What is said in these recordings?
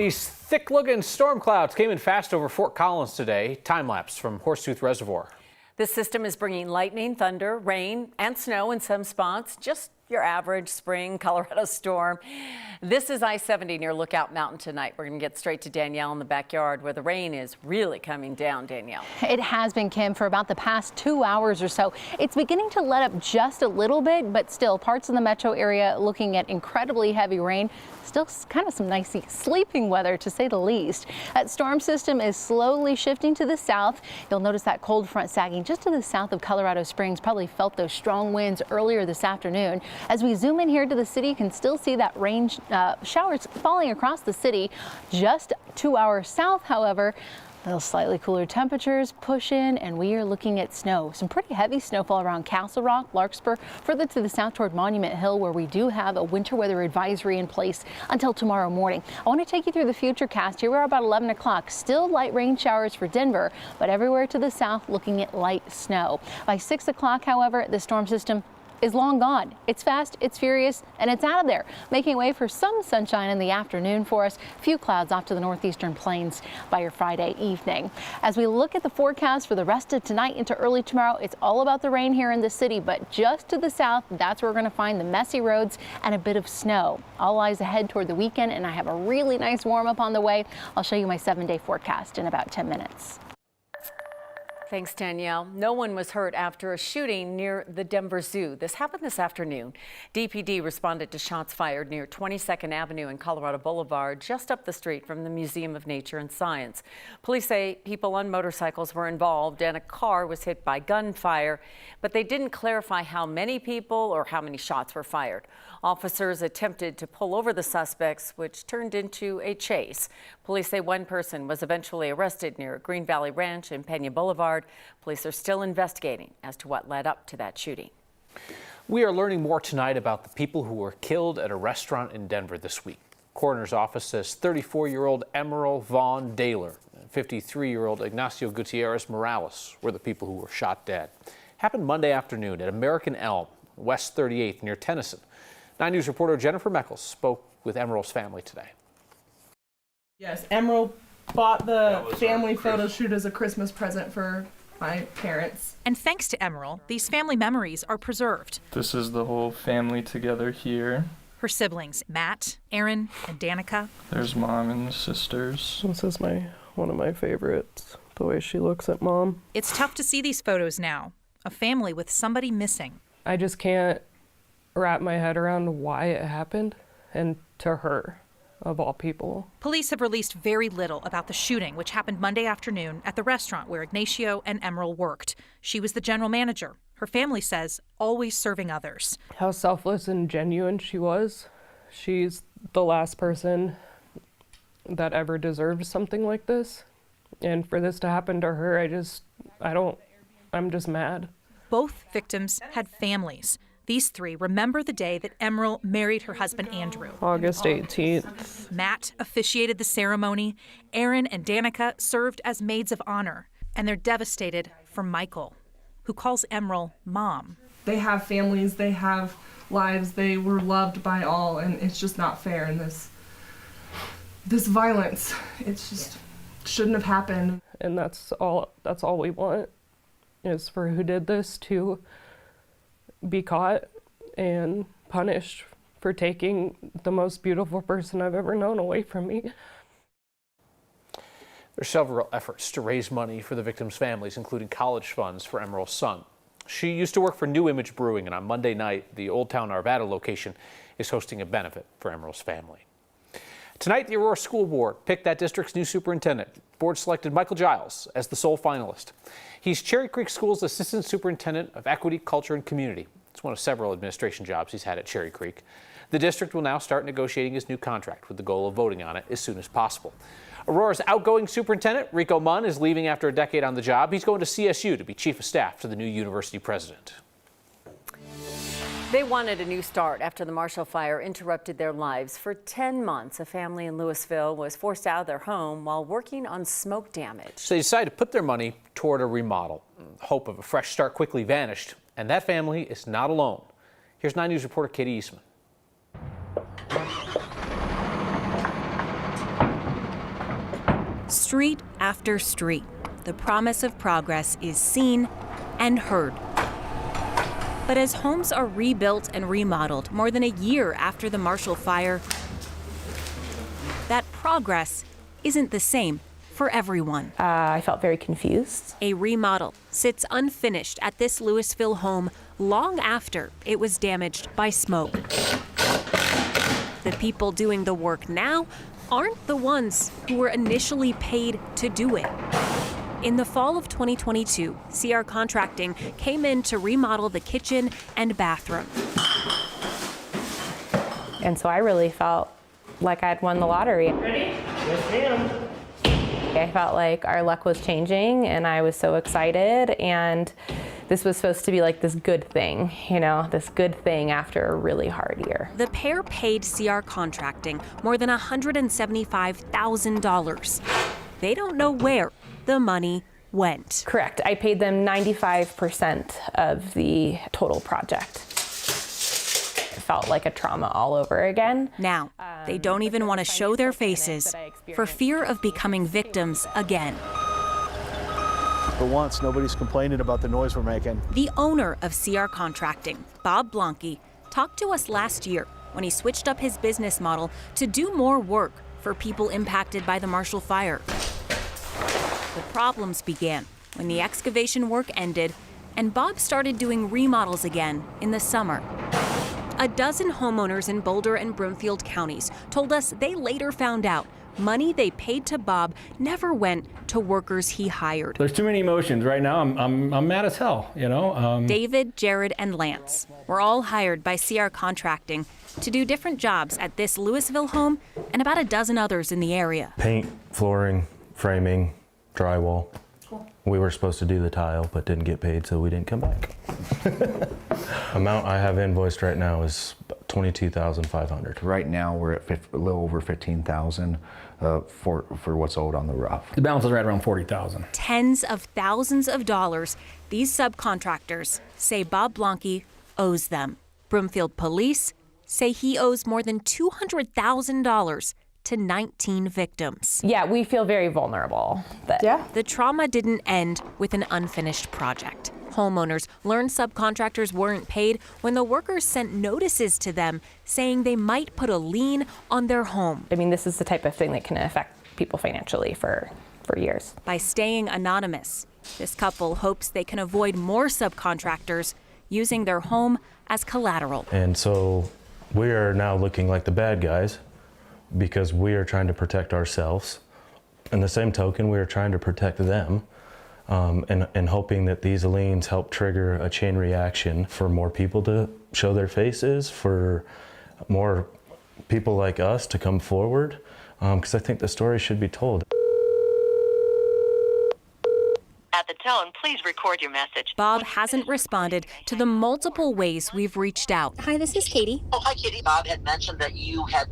These thick-looking storm clouds came in fast over Fort Collins today. Time-lapse from Horsetooth Reservoir. This system is bringing lightning, thunder, rain, and snow in some spots. Just your average spring Colorado storm. This is I-70 near Lookout Mountain tonight. We're going to get straight to Danielle in the backyard where the rain is really coming down. Danielle. It has been, Kim, for about the past 2 hours or so. It's beginning to let up just a little bit, but still parts of the metro area looking at incredibly heavy rain. Still kind of some nice sleeping weather, to say the least. That storm system is slowly shifting to the south. You'll notice that cold front sagging just to the south of Colorado Springs. Probably felt those strong winds earlier this afternoon. As we zoom in here to the city, you can still see that rain showers falling across the city. Just 2 hours south, however, those slightly cooler temperatures push in, and we are looking at snow. Some pretty heavy snowfall around Castle Rock, Larkspur, further to the south toward Monument Hill, where we do have a winter weather advisory in place until tomorrow morning. I want to take you through the futurecast. Here we're about 11 o'clock. Still light rain showers for Denver, but everywhere to the south looking at light snow. By 6 o'clock, however, the storm system is long gone. It's fast, it's furious, and it's out of there, making way for some sunshine in the afternoon for us. Few clouds off to the northeastern plains by your Friday evening. As we look at the forecast for the rest of tonight into early tomorrow, it's all about the rain here in the city, but just to the south, that's where we're going to find the messy roads and a bit of snow. All eyes ahead toward the weekend, and I have a really nice warm up on the way. I'll show you my 7-day forecast in about 10 minutes. Thanks, Danielle. No one was hurt after a shooting near the Denver Zoo. This happened this afternoon. DPD responded to shots fired near 22nd Avenue and Colorado Boulevard, just up the street from the Museum of Nature and Science. Police say people on motorcycles were involved and a car was hit by gunfire, but they didn't clarify how many people or how many shots were fired. Officers attempted to pull over the suspects, which turned into a chase. Police say one person was eventually arrested near Green Valley Ranch and Pena Boulevard. Police are still investigating as to what led up to that shooting. We are learning more tonight about the people who were killed at a restaurant in Denver this week. Coroner's office says 34-year-old Emerald Vaughn Daylor and 53-year-old Ignacio Gutierrez Morales were the people who were shot dead. Happened Monday afternoon at American Elm, West 38th near Tennyson. 9 News reporter Jennifer Meckles spoke with Emerald's family today. Yes, Emerald bought the family photo shoot as a Christmas present for my parents. And thanks to Emerald, these family memories are preserved. This is the whole family together here. Her siblings, Matt, Aaron, and Danica. There's Mom and the sisters. This is one of my favorites, the way she looks at Mom. It's tough to see these photos now, a family with somebody missing. I just can't wrap my head around why it happened, and to her, of all people. Police have released very little about the shooting, which happened Monday afternoon at the restaurant where Ignacio and Emerald worked. She was the general manager. Her family says always serving others. How selfless and genuine she was. She's the last person that ever deserved something like this. And for this to happen to her, I'm just mad. Both victims had families. These three remember the day that Emerald married her husband, Andrew. August 18th. Matt officiated the ceremony. Aaron and Danica served as maids of honor. And they're devastated for Michael, who calls Emerald Mom. They have families, they have lives, they were loved by all, and it's just not fair. And this violence, it's just shouldn't have happened. And that's all we want, is for who did this to be caught and punished for taking the most beautiful person I've ever known away from me. There's several efforts to raise money for the victims' families, including college funds for Emerald's son. She used to work for New Image Brewing, and on Monday night, the Old Town Arvada location is hosting a benefit for Emerald's family. Tonight, the Aurora School Board picked that district's new superintendent. The board selected Michael Giles as the sole finalist. He's Cherry Creek School's Assistant Superintendent of Equity, Culture, and Community. It's one of several administration jobs he's had at Cherry Creek. The district will now start negotiating his new contract with the goal of voting on it as soon as possible. Aurora's outgoing superintendent, Rico Munn, is leaving after a decade on the job. He's going to CSU to be chief of staff to the new university president. They wanted a new start after the Marshall Fire interrupted their lives. For 10 months, a family in Louisville was forced out of their home while working on smoke damage. So they decided to put their money toward a remodel. Hope of a fresh start quickly vanished, and that family is not alone. Here's 9 News reporter Katie Eastman. street after street, the promise of progress is seen and heard. But as homes are rebuilt and remodeled more than a year after the Marshall Fire, that progress isn't the same for everyone. I felt very confused. A remodel sits unfinished at this Louisville home long after it was damaged by smoke. The people doing the work now aren't the ones who were initially paid to do it. In the fall of 2022, CR Contracting came in to remodel the kitchen and bathroom. And so I really felt like I'd won the lottery. Ready? Yes, ma'am. I felt like our luck was changing and I was so excited, and this was supposed to be like this good thing, this good thing after a really hard year. The pair paid CR Contracting more than $175,000. They don't know where the money went. Correct. I paid them 95% of the total project. It felt like a trauma all over again. Now, they don't even want to show their faces for fear of becoming victims again. For once, nobody's complaining about the noise we're making. The owner of CR Contracting, Bob Blanke, talked to us last year when he switched up his business model to do more work for people impacted by the Marshall Fire. The problems began when the excavation work ended and Bob started doing remodels again in the summer. A dozen homeowners in Boulder and Broomfield counties told us they later found out money they paid to Bob never went to workers he hired. There's too many emotions right now. I'm mad as hell, David, Jared, and Lance were all hired by CR Contracting to do different jobs at this Louisville home and about a dozen others in the area. Paint, flooring, framing, drywall. We were supposed to do the tile, but didn't get paid, so we didn't come back. Amount I have invoiced right now is $22,500. Right now, we're at a little over $15,000 for what's owed on the roof. The balance is right around $40,000. Tens of thousands of dollars these subcontractors say Bob Blanke owes them. Broomfield police say he owes more than $200,000 to 19 victims. Yeah, we feel very vulnerable. The trauma didn't end with an unfinished project. Homeowners learned subcontractors weren't paid when the workers sent notices to them saying they might put a lien on their home. I mean, this is the type of thing that can affect people financially for years. By staying anonymous, this couple hopes they can avoid more subcontractors using their home as collateral. And so we are now looking like the bad guys because we are trying to protect ourselves. In the same token, we are trying to protect them. And hoping that these liens help trigger a chain reaction for more people to show their faces, for more people like us to come forward, because I think the story should be told. At the tone, please record your message. Bob hasn't responded to the multiple ways we've reached out. Hi, this is Katie. Oh, hi, Katie. Bob had mentioned that you had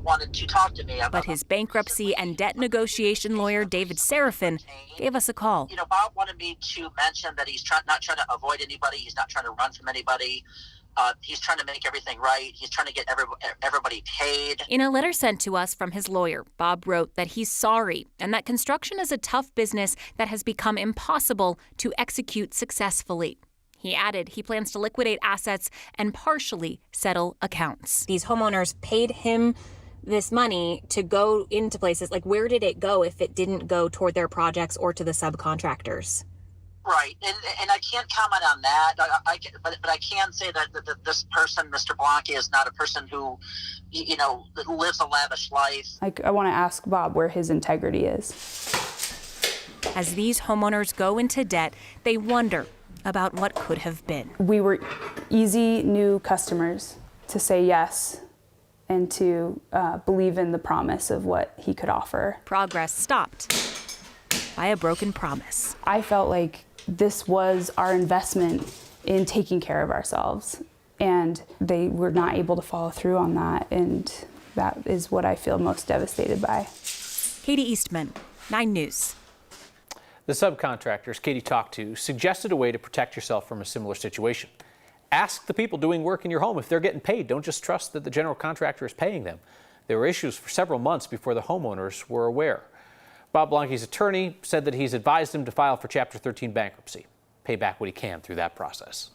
wanted to talk to me. But his bankruptcy and debt negotiation lawyer, David Serafin, gave us a call. Bob wanted me to mention that he's not trying to avoid anybody. He's not trying to run from anybody. He's trying to make everything right. He's trying to get everybody paid. In a letter sent to us from his lawyer, Bob wrote that he's sorry and that construction is a tough business that has become impossible to execute successfully. He added he plans to liquidate assets and partially settle accounts. These homeowners paid him this money to go into places. Like, where did it go if it didn't go toward their projects or to the subcontractors? Right, and I can't comment on that. But I can say that this person, Mr. Blanke, is not a person who, lives a lavish life. I want to ask Bob where his integrity is. As these homeowners go into debt, they wonder about what could have been. We were easy new customers to say yes and to believe in the promise of what he could offer. Progress stopped by a broken promise. I felt like this was our investment in taking care of ourselves, and they were not able to follow through on that, and that is what I feel most devastated by. Katie Eastman, 9 News. The subcontractors Katie talked to suggested a way to protect yourself from a similar situation. Ask the people doing work in your home if they're getting paid. Don't just trust that the general contractor is paying them. There were issues for several months before the homeowners were aware. Bob Blanque's attorney said that he's advised him to file for Chapter 13 bankruptcy, pay back what he can through that process.